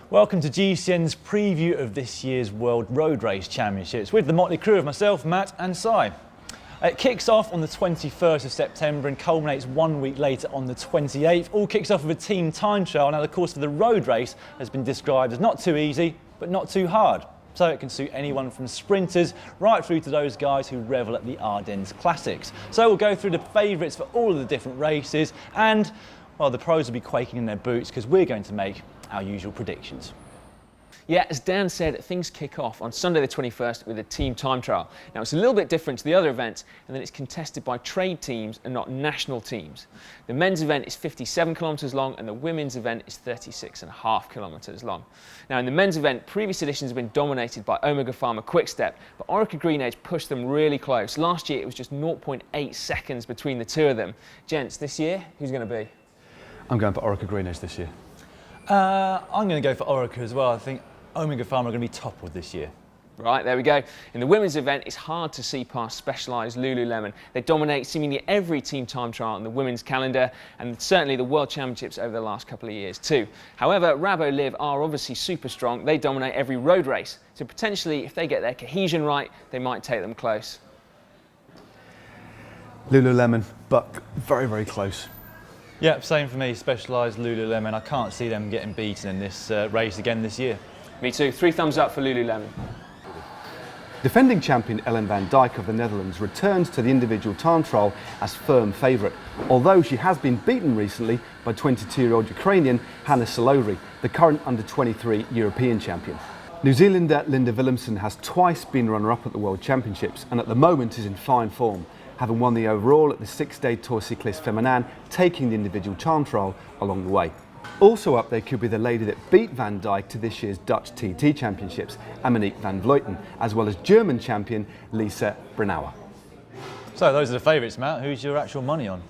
Welcome to GCN's preview of this year's World Road Race Championships with the motley crew of myself, Matt and Si. It kicks off on the 21st of September and culminates 1 week later on the 28th. All kicks off with a team time trial. Now the course for the road race has been described as not too easy, but not too hard. So it can suit anyone from sprinters right through to those guys who revel at the Ardennes Classics. So we'll go through the favourites for all of the different races and, well, the pros will be quaking in their boots because we're going to make our usual predictions. Yeah, as Dan said, things kick off on Sunday the 21st with a team time trial. Now it's a little bit different to the other events in that it's contested by trade teams and not national teams. The men's event is 57 kilometres long and the women's event is 36.5 kilometres long. Now in the men's event, previous editions have been dominated by Omega Pharma Quickstep, but Orica GreenEDGE pushed them really close. Last year it was just 0.8 seconds between the two of them. Gents, this year, who's going to be? I'm going for Orica GreenEDGE this year. I'm going to go for Orica as well. I think Omega Pharma are going to be toppled this year. Right, there we go. In the women's event, it's hard to see past Specialized Lululemon. They dominate seemingly every team time trial on the women's calendar and certainly the World Championships over the last couple of years too. However, Rabo Liv are obviously super strong. They dominate every road race. So potentially, if they get their cohesion right, they might take them close. Lululemon, but very, very close. Yeah, same for me, Specialized Lululemon. I can't see them getting beaten in this race again this year. Me too. 3 thumbs up for Lululemon. Defending champion Ellen Van Dijk of the Netherlands returns to the individual time trial as firm favourite, although she has been beaten recently by 22-year-old Ukrainian Hanna Solovey, the current under-23 European champion. New Zealander Linda Willemsen has twice been runner-up at the World Championships and at the moment is in fine form, having won the overall at the 6-day Tour Cycliste Féminin, taking the individual time trial along the way. Also up there could be the lady that beat Van Dijk to this year's Dutch TT Championships, Annemiek van Vleuten, as well as German champion Lisa Brennauer. So those are the favourites, Matt. Who's your actual money on?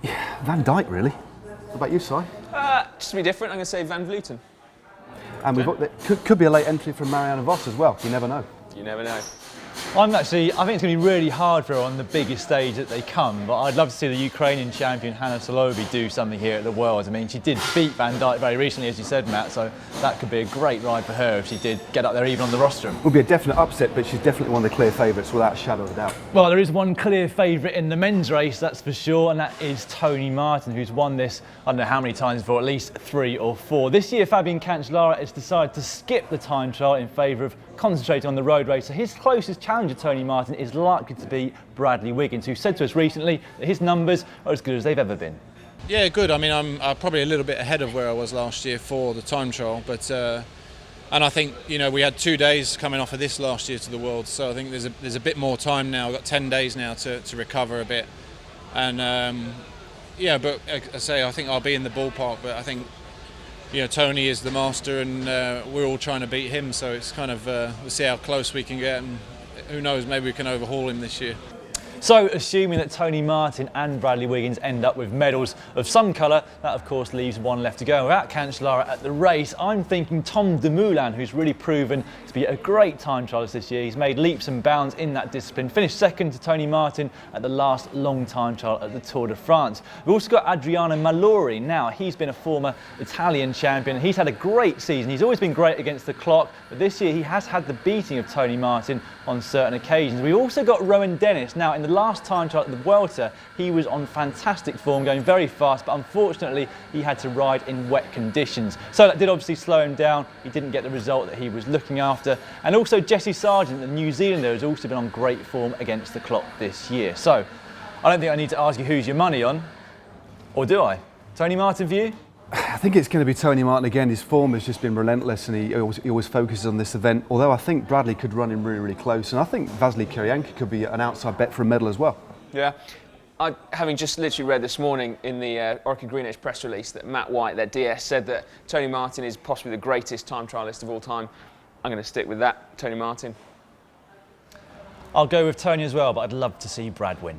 Yeah, Van Dijk really. What about you, Si? Just to be different, I'm going to say Van Vleuten. And could be a late entry from Marianne Vos as well, you never know. You never know. I think it's going to be really hard for her on the biggest stage that they come, but I'd love to see the Ukrainian champion Hanna Solovey do something here at the Worlds. I mean, she did beat Van Dijk very recently, as you said, Matt, so that could be a great ride for her if she did get up there even on the rostrum. It would be a definite upset, but she's definitely one of the clear favourites without a shadow of a doubt. Well, there is one clear favourite in the men's race, that's for sure, and that is Tony Martin, who's won this, I don't know how many times before, at least 3 or 4. This year, Fabian Cancellara has decided to skip the time trial in favour of concentrating on the road race, so his closest challenger, Tony Martin, is likely to be Bradley Wiggins, who said to us recently that his numbers are as good as they've ever been. Yeah, good. I mean, I'm probably a little bit ahead of where I was last year for the time trial, but and I think, you know, we had 2 days coming off of this last year to the World, so I think there's a bit more time now. I've got 10 days now to recover a bit, and yeah, but I say I think I'll be in the ballpark, but I think, you know, Tony is the master and we're all trying to beat him, so it's kind of we'll see how close we can get, and who knows, maybe we can overhaul him this year. So, assuming that Tony Martin and Bradley Wiggins end up with medals of some colour, that of course leaves one left to go. Without Cancellara at the race, I'm thinking Tom Dumoulin, who's really proven to be a great time trialist this year. He's made leaps and bounds in that discipline, finished second to Tony Martin at the last long time trial at the Tour de France. We've also got Adriano Malori. Now, he's been a former Italian champion. He's had a great season. He's always been great against the clock, but this year he has had the beating of Tony Martin on certain occasions. We've also got Rowan Dennis. Now, in the last time trial at the Vuelta, he was on fantastic form, going very fast, but unfortunately he had to ride in wet conditions. So that did obviously slow him down. He didn't get the result that he was looking after. And also Jesse Sargent, the New Zealander, has also been on great form against the clock this year. So I don't think I need to ask you who's your money on, or do I? Tony Martin for you? I think it's going to be Tony Martin again. His form has just been relentless and he always focuses on this event, although I think Bradley could run him really, really close, and I think Vasily Kiryanka could be an outside bet for a medal as well. Yeah. Having just literally read this morning in the Orica GreenEDGE press release that Matt White, their DS, said that Tony Martin is possibly the greatest time trialist of all time. I'm going to stick with that, Tony Martin. I'll go with Tony as well, but I'd love to see Brad win.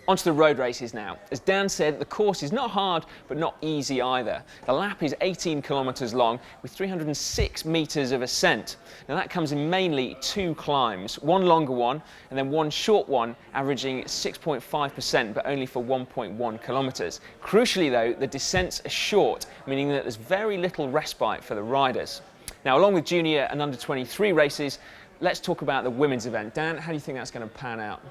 Onto the road races now. As Dan said, the course is not hard, but not easy either. The lap is 18 kilometres long with 306 metres of ascent. Now that comes in mainly 2 climbs, one longer one and then one short one, averaging 6.5%, but only for 1.1 kilometres. Crucially though, the descents are short, meaning that there's very little respite for the riders. Now, along with junior and under 23 races, let's talk about the women's event. Dan, how do you think that's going to pan out?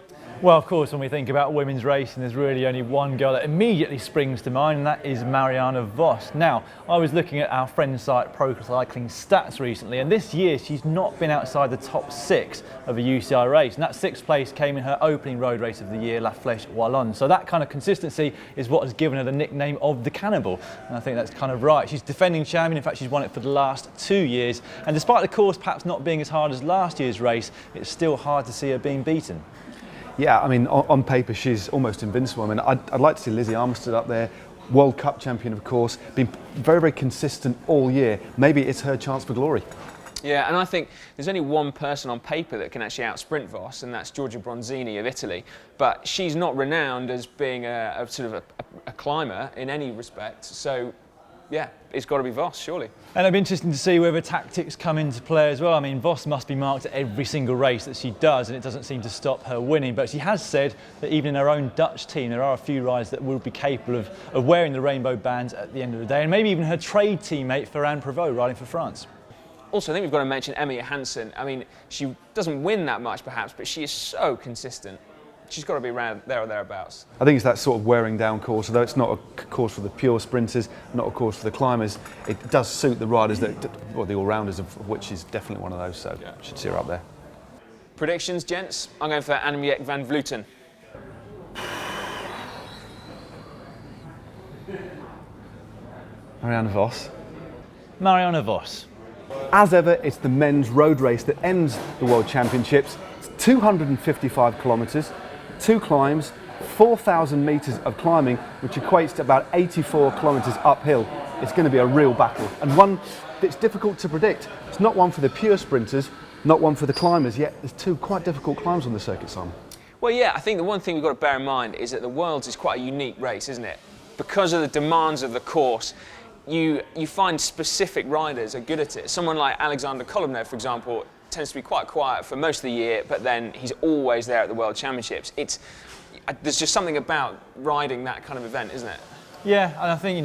Well, of course, when we think about women's racing, there's really only one girl that immediately springs to mind, and that is Marianne Vos. Now, I was looking at our friend site Pro Cycling Stats recently, and this year she's not been outside the top 6 of a UCI race, and that 6th place came in her opening road race of the year, La Flèche Wallonne. So that kind of consistency is what has given her the nickname of the Cannibal, and I think that's kind of right. She's defending champion, in fact she's won it for the last 2 years, and despite the course perhaps not being as hard as last year's race, it's still hard to see her being beaten. Yeah, I mean, on paper, she's almost invincible. I mean, I'd like to see Lizzie Armistead up there, World Cup champion, of course, been very, very consistent all year. Maybe it's her chance for glory. Yeah, and I think there's only one person on paper that can actually outsprint Vos, and that's Giorgia Bronzini of Italy. But she's not renowned as being a climber in any respect. So, yeah, it's got to be Vos, surely. And it'll be interesting to see whether tactics come into play as well. I mean, Vos must be marked at every single race that she does, and it doesn't seem to stop her winning. But she has said that even in her own Dutch team, there are a few riders that will be capable of wearing the rainbow bands at the end of the day. And maybe even her trade teammate, Ferran Prevot, riding for France. Also, I think we've got to mention Emma Johansson. I mean, she doesn't win that much, perhaps, but she is so consistent. She's got to be around there or thereabouts. I think it's that sort of wearing down course, although it's not a course for the pure sprinters, not a course for the climbers. It does suit the riders, well, the all-rounders, of which is definitely one of those, so yeah, should see her up there. Predictions, gents? I'm going for Annemiek van Vleuten. Marianne Vos. Marianne Vos. As ever, it's the men's road race that ends the World Championships. It's 255 kilometres, 2 climbs, 4,000 metres of climbing, which equates to about 84 kilometres uphill. It's going to be a real battle, and one that's difficult to predict. It's not one for the pure sprinters, not one for the climbers, yet there's 2 quite difficult climbs on the circuit, Simon. Well, yeah, I think the one thing we've got to bear in mind is that the Worlds is quite a unique race, isn't it? Because of the demands of the course, you find specific riders are good at it. Someone like Alexander Kolobnev, for example, tends to be quite quiet for most of the year, but then he's always there at the World Championships. There's just something about riding that kind of event, isn't it? Yeah, and I think,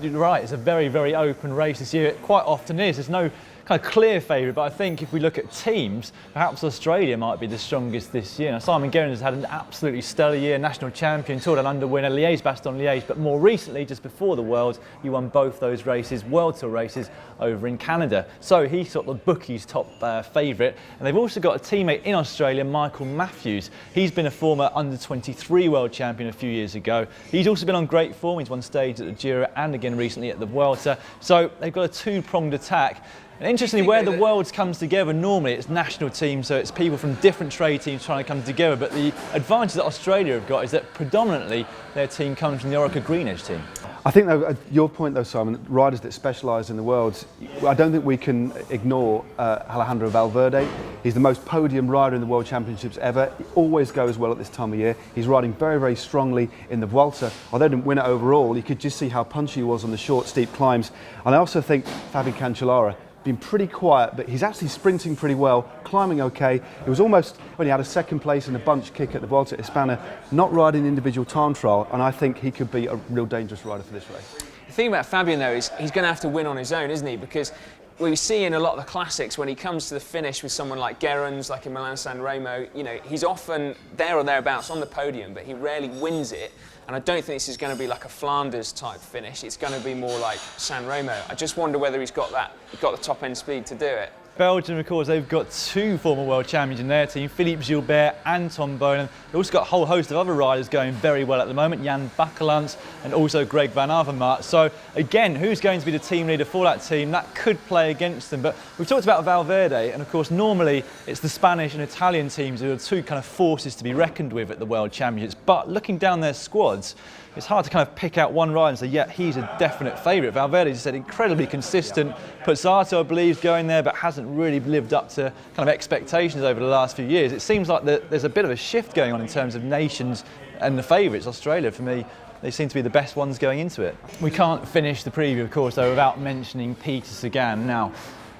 you're right, it's a very, very open race this year. It quite often is. There's no kind of clear favourite, but I think if we look at teams, perhaps Australia might be the strongest this year. Now, Simon Gerrans has had an absolutely stellar year, national champion, Tour Down Under winner, Liège-Bastogne-Liège, but more recently, just before the Worlds, he won both those races, World Tour races, over in Canada. So he's sort of the bookies' top favourite. And they've also got a teammate in Australia, Michael Matthews. He's been a former under-23 world champion a few years ago. He's also been on great form. He's won stage at the Giro and again recently at the Vuelta. So they've got a 2-pronged attack. And interestingly, where the Worlds comes together, normally it's national teams, so it's people from different trade teams trying to come together. But the advantage that Australia have got is that predominantly their team comes from the Orica GreenEDGE team. I think, though, your point, though, Simon, riders that specialise in the Worlds, I don't think we can ignore Alejandro Valverde. He's the most podium rider in the World Championships ever. He always goes well at this time of year. He's riding very, very strongly in the Vuelta. Although he didn't win it overall, you could just see how punchy he was on the short, steep climbs. And I also think Fabian Cancellara, been pretty quiet, but he's actually sprinting pretty well, climbing okay. It was almost when he had a 2nd place and a bunch kick at the Vuelta at Hispana, not riding the individual time trial, and I think he could be a real dangerous rider for this race. The thing about Fabian, though, is he's going to have to win on his own, isn't he? Because we see in a lot of the classics, when he comes to the finish with someone like Gerrans, like in Milan-San Remo, he's often there or thereabouts on the podium, but he rarely wins it. And I don't think this is going to be like a Flanders type finish. It's going to be more like San Remo. I just wonder whether he's got the top end speed to do it. Belgium, of course, they've got 2 former world champions in their team, Philippe Gilbert and Tom Bonen. They've also got a whole host of other riders going very well at the moment, Jan Bakelants and also Greg Van Avermaet. So again, who's going to be the team leader for that team? That could play against them. But we've talked about Valverde, and of course normally it's the Spanish and Italian teams who are 2 kind of forces to be reckoned with at the World Championships. But looking down their squads, it's hard to kind of pick out one rider and say, yeah, he's a definite favourite. Valverde, as you said, incredibly consistent. Pozzato, I believe, is going there, but hasn't really lived up to kind of expectations over the last few years. It seems like there's a bit of a shift going on in terms of nations and the favourites. Australia, for me, they seem to be the best ones going into it. We can't finish the preview, of course, though, without mentioning Peter Sagan. Now,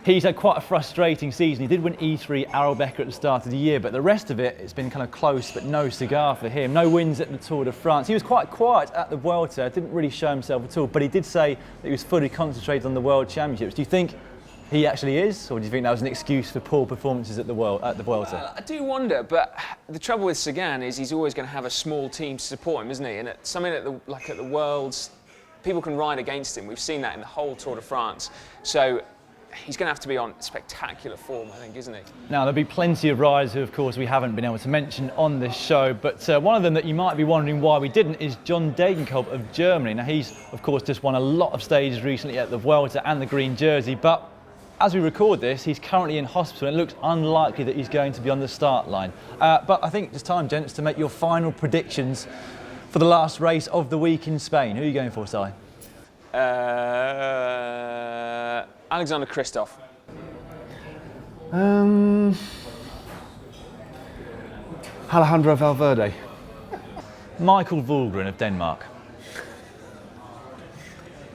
he's had quite a frustrating season. He did win E3 Arlbecker at the start of the year, but the rest of it, it's been kind of close, but no cigar for him. No wins at the Tour de France. He was quite quiet at the Vuelta, didn't really show himself at all, but he did say that he was fully concentrated on the World Championships. Do you think he actually is, or do you think that was an excuse for poor performances at the Vuelta? I do wonder, but the trouble with Sagan is he's always going to have a small team to support him, isn't he? And at something at the Worlds, people can ride against him. We've seen that in the whole Tour de France. So he's going to have to be on spectacular form, I think, isn't he? Now, there'll be plenty of riders who, of course, we haven't been able to mention on this show, but one of them that you might be wondering why we didn't is John Degenkolb of Germany. Now, he's, of course, just won a lot of stages recently at the Vuelta and the green jersey, but as we record this, he's currently in hospital and it looks unlikely that he's going to be on the start line. But I think it's time, gents, to make your final predictions for the last race of the week in Spain. Who are you going for, Si? Alexander Kristoff. Alejandro Valverde. Michael Vulgren of Denmark.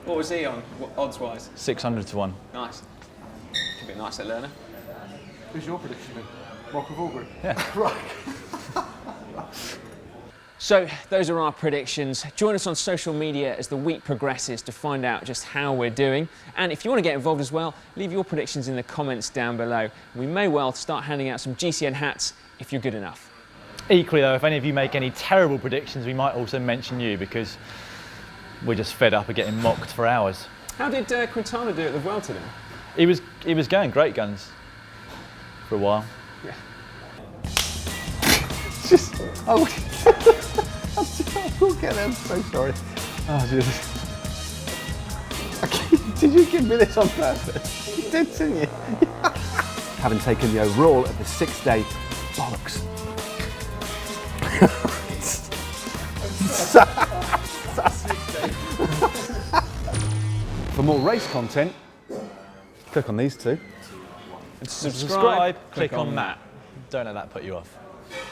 What was he on, odds-wise? 600 to 1. Nice. Could be a nice learner. Who's your prediction then? Michael Vulgren? Yeah. Right. So those are our predictions. Join us on social media as the week progresses to find out just how we're doing. And if you want to get involved as well, leave your predictions in the comments down below. We may well start handing out some GCN hats if you're good enough. Equally though, if any of you make any terrible predictions, we might also mention you because we're just fed up of getting mocked for hours. How did Quintana do at the Vuelta then? He was going great guns for a while. Yeah. Just, oh, I'm so sorry. Oh, Jesus. Did you give me this on purpose? You did, didn't you? Having taken the overall at the 6-day bollocks. For more race content, click on these two. And to subscribe, click on Matt. Don't let that put you off.